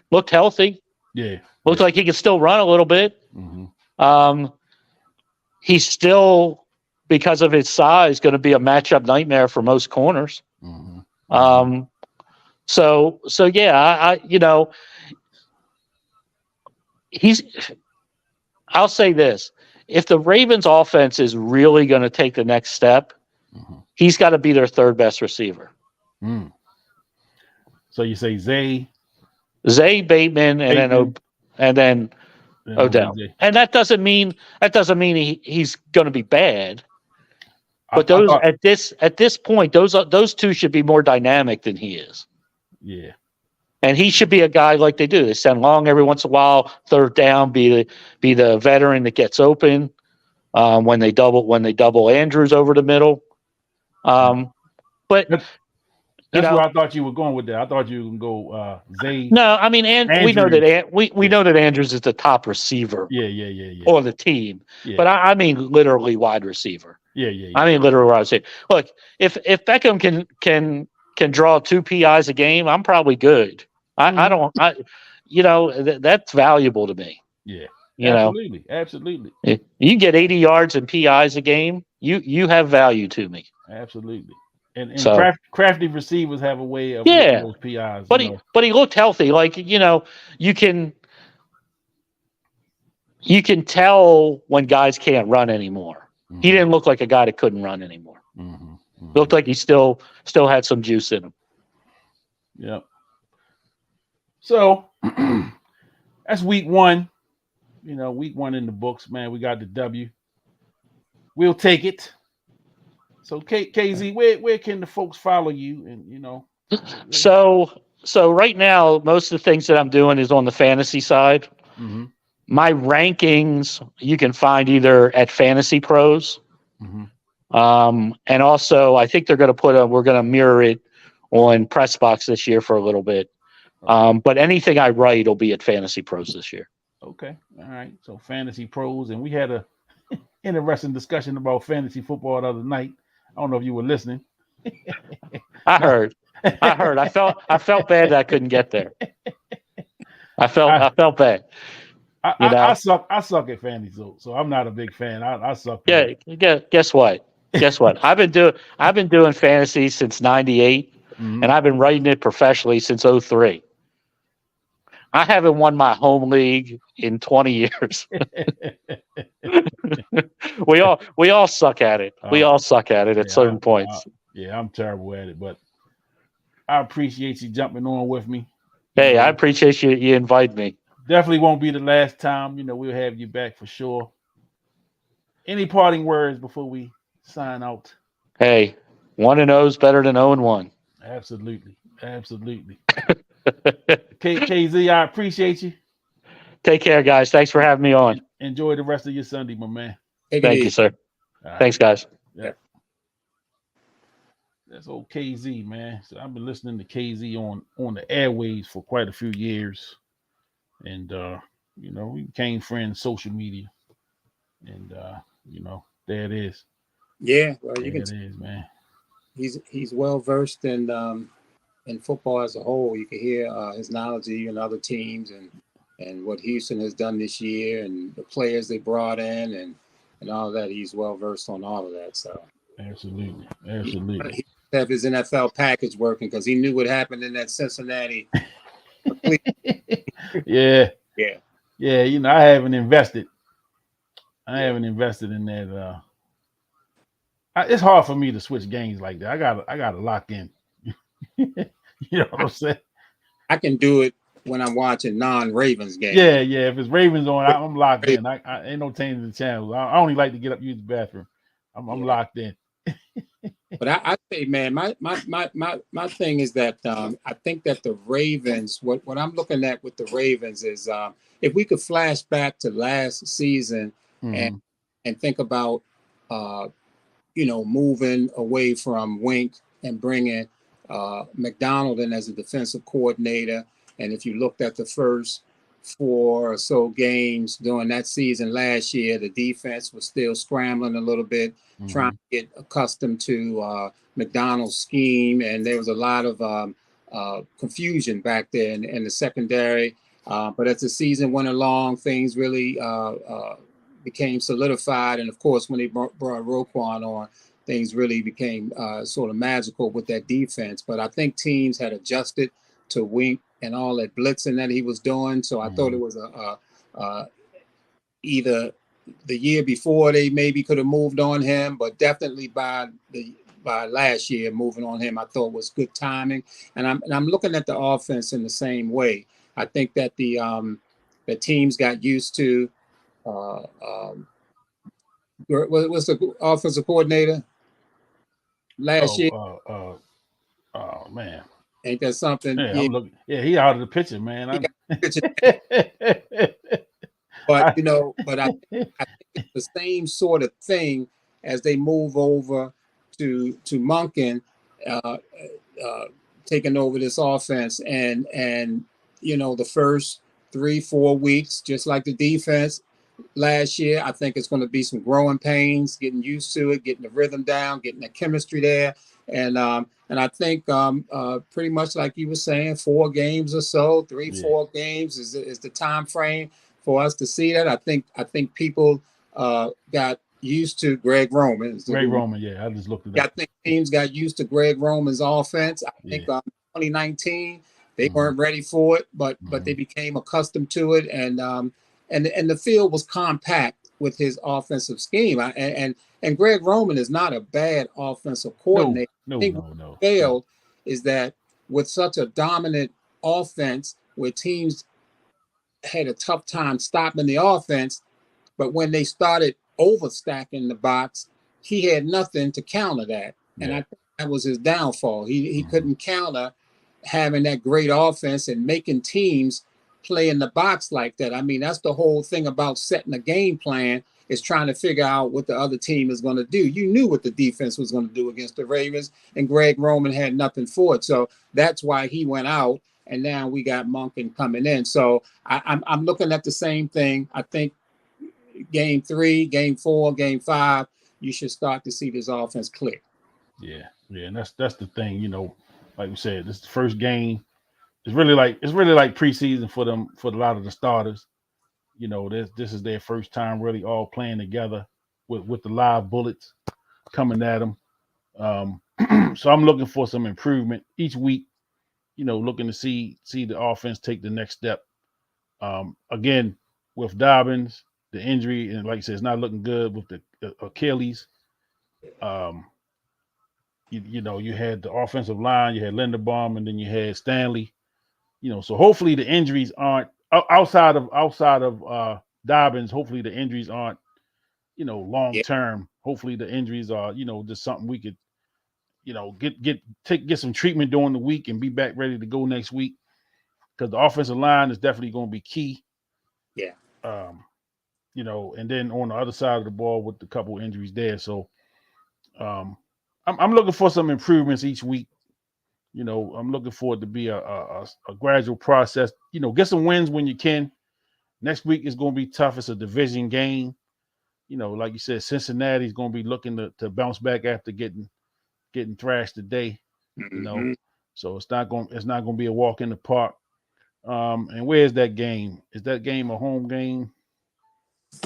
Looked healthy. Yeah. Looked like he could still run a little bit. Mm-hmm. He's still, because of his size, going to be a matchup nightmare for most corners. Mm-hmm. So yeah, I'll say this: if the Ravens' offense is really going to take the next step, he's got to be their third best receiver. So you say Zay, Bateman, and then Odell. OBJ. And that doesn't mean he's going to be bad. But at this point, those two should be more dynamic than he is. Yeah. And he should be a guy like they do. They send long every once in a while, third down, be the veteran that gets open when they double Andrews over the middle. But that's where I thought you were going with that. I thought you were going to go Zay. No, I mean, we know that we know that Andrews is the top receiver. Yeah. On the team, but I mean literally wide receiver. Yeah. I mean literally wide receiver. Look, if Beckham can draw 2 PIs a game, I'm probably good. That's valuable to me. Yeah. Absolutely. You get 80 yards and PIs a game, you have value to me. Absolutely. And crafty receivers have a way of those PIs. But he looked healthy. Like, you can tell when guys can't run anymore. Mm-hmm. He didn't look like a guy that couldn't run anymore. Looked like he still had some juice in him. Yep. So that's week 1. Week 1 in the books, man. We got the W. We'll take it. So KZ, where can the folks follow you? And So right now, most of the things that I'm doing is on the fantasy side. Mm-hmm. My rankings you can find either at Fantasy Pros, and also I think we're going to mirror it on PressBox this year for a little bit. But anything I write will be at Fantasy Pros this year. Okay. All right. So Fantasy Pros, and we had a interesting discussion about fantasy football the other night. I don't know if you were listening. I heard. I felt bad that I couldn't get there. I felt bad. I suck at fantasy, so I'm not a big fan. I suck. Yeah. Guess what? I've been doing fantasy since '98, and I've been writing it professionally since '03. I haven't won my home league in 20 years. we all suck at it. We all suck at it at certain points. I'm terrible at it, but I appreciate you jumping on with me. Hey, I appreciate you invite me. Definitely won't be the last time. We'll have you back for sure. Any parting words before we sign out? Hey, 1-0 is better than 0-1. Absolutely. KZ, I appreciate you. Take care, guys. Thanks for having me on. Enjoy the rest of your Sunday, my man. Thank you, sir. Right. Thanks, guys. Yeah. That's old KZ, man. So I've been listening to KZ on the airways for quite a few years. And we became friends social media. And there it is. Yeah, well, you can. It is, man. He's well versed in football as a whole. You can hear his knowledge in other teams and what Houston has done this year and the players they brought in and all that. He's well versed on all of that. So absolutely. He have his NFL package working because he knew what happened in that Cincinnati. Yeah. I haven't invested. I haven't invested in that. It's hard for me to switch games like that. I got to lock in. You know what I'm saying? I can do it when I'm watching non-Ravens games. Yeah. If it's Ravens on, I'm locked in. I ain't no changing the channel. I only like to get up, use the bathroom. I'm locked in. But I say, man, my thing is that I think that the Ravens, what I'm looking at with the Ravens is if we could flash back to last season and think about moving away from Wink and bringing McDonald in as a defensive coordinator. And if you looked at the first 4 or so games during that season last year, the defense was still scrambling a little bit, trying to get accustomed to McDonald's scheme. And there was a lot of confusion back there in the secondary. But as the season went along, things really became solidified. And of course, when they brought Roquan on, things really became sort of magical with that defense. But I think teams had adjusted to Wink and all that blitzing that he was doing. So I thought it was either the year before they maybe could have moved on him, but definitely by last year moving on him, I thought was good timing. And I'm looking at the offense in the same way. I think that the teams got used to. What's the offensive coordinator last year? Oh man, ain't that something? Yeah, I'm looking. Yeah, he out of the picture, man. But I think it's the same sort of thing as they move over to Monken, taking over this offense, and the first 3-4 weeks, just like the defense last year, I think it's going to be some growing pains, getting used to it, getting the rhythm down, getting the chemistry there, and I think pretty much like you were saying, 4 games or so, 4 games is the time frame for us to see that. I think people got used to Greg Roman. Yeah, I just looked at that. I think teams got used to Greg Roman's offense. I think 2019 they weren't ready for it, but they became accustomed to it, and the field was compact with his offensive scheme. And Greg Roman is not a bad offensive coordinator. No. Failed is that with such a dominant offense where teams had a tough time stopping the offense, but when they started overstacking the box, he had nothing to counter that. And I think that was his downfall. He couldn't counter having that great offense and making teams play in the box like that. I mean, that's the whole thing about setting a game plan, is trying to figure out what the other team is going to do. You knew what the defense was going to do against the Ravens, and Greg Roman had nothing for it. So that's why he went out, and now we got Monken coming in. So I'm looking at the same thing. I think game 3, game 4, game 5, you should start to see this offense click. Yeah, and that's the thing. Like we said, this is the first game. It's really like preseason for them, for a lot of the starters. This is their first time really all playing together with the live bullets coming at them. So I'm looking for some improvement each week. Looking to see the offense take the next step. Again, with Dobbins, the injury, and like you said, it's not looking good with the Achilles. You know, you had the offensive line, you had Linderbaum, and then you had Stanley. You know, so hopefully the injuries aren't outside of Dobbins. Hopefully the injuries aren't, you know, long Yeah. term. Hopefully the injuries are, you know, just something we could, you know, get some treatment during the week and be back ready to go next week. Because the offensive line is definitely going to be key. Yeah. You know, and then on the other side of the ball with a couple injuries there. So I'm looking for some improvements each week. You know, I'm looking for it to be a gradual process. You know, get some wins when you can. Next week is going to be tough. It's a division game. You know, like you said, Cincinnati's going to be looking to bounce back after getting thrashed today. You know, Mm-hmm. so it's not going to be a walk in the park. And where's that game? Is that game a home game?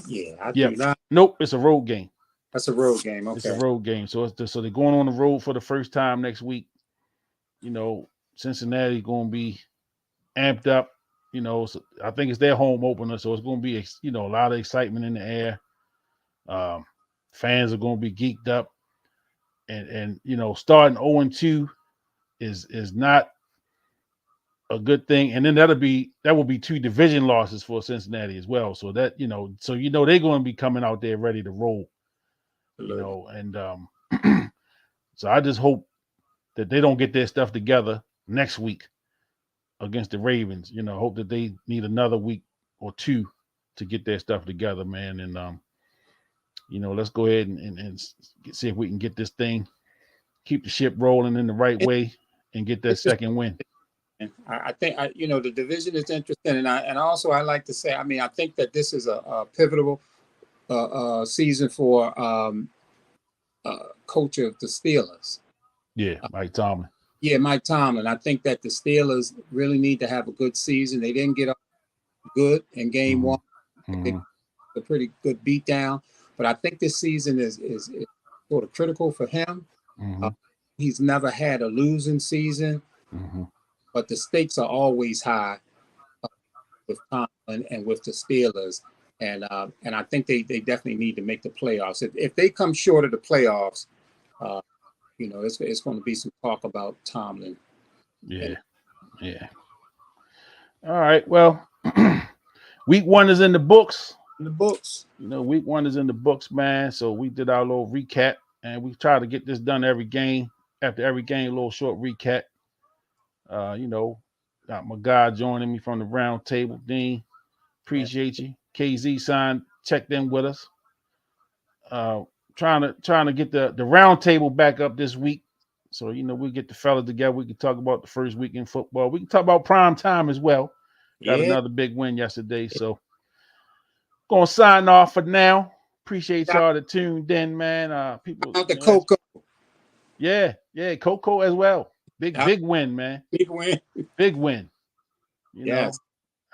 Yeah, I do Yep. not. Nope, it's a road game. That's a road game. It's a Okay. road game. So so they're going on the road for the first time next week. You know, Cincinnati's going to be amped up. You know, so I think it's their home opener, so it's going to be, you know, a lot of excitement in the air. Fans are going to be geeked up, and you know, starting 0-2 is not a good thing. And then that will be 2 division losses for Cincinnati as well. So that, you know, they're going to be coming out there ready to roll. You Absolutely. know, and so I just hope that they don't get their stuff together next week against the Ravens. You know, hope that they need another week or 2 to get their stuff together, man. And you know, let's go ahead and see if we can get this thing, keep the ship rolling in the right It, way, and get that it's second win. I think you know, the division is interesting, and also I like to say, I mean, I think that this is a pivotal season for coach of the Steelers. Yeah, Mike Tomlin. Yeah, Mike Tomlin. I think that the Steelers really need to have a good season. They didn't get up good in game Mm-hmm. one. They Mm-hmm. a pretty good beatdown, but I think this season is sort of critical for him. Mm-hmm. Uh, he's never had a losing season, Mm-hmm. but the stakes are always high with Tomlin and with the Steelers. And I think they definitely need to make the playoffs. If they come short of the playoffs, uh, you know, it's going to be some talk about Tomlin. Yeah, And yeah. All right. Well, week 1 is in the books. in the books. You know, week 1 is in the books, man. So we did our little recap, and we try to get this done every game. After every game, a little short recap. You know, got my guy joining me from the round table, Dean. Appreciate you. KZ signed, checked in with us. Uh, trying to get the round table back up this week. So, you know, we get the fellas together. We can talk about the first week in football. We can talk about prime time as well. Got Yeah. another big win yesterday. So gonna sign off for now. Appreciate Shout y'all that tuned in, man. People, out you to know, Coco. yeah, Coco as well. Big win, man. Big win. Big win. You know, Yes.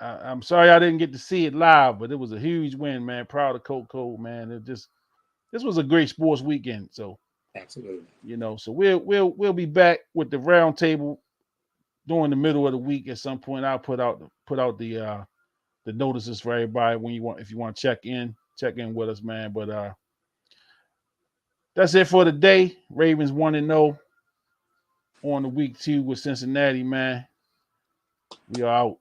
I'm sorry I didn't get to see it live, but it was a huge win, man. Proud of Coco, man. This was a great sports weekend. So, Absolutely. you know, so we'll be back with the round table during the middle of the week at some point. I'll put out the notices for everybody if you want to check in with us, man. But that's it for today. Ravens 1-0 on the week 2 with Cincinnati, man. We are out.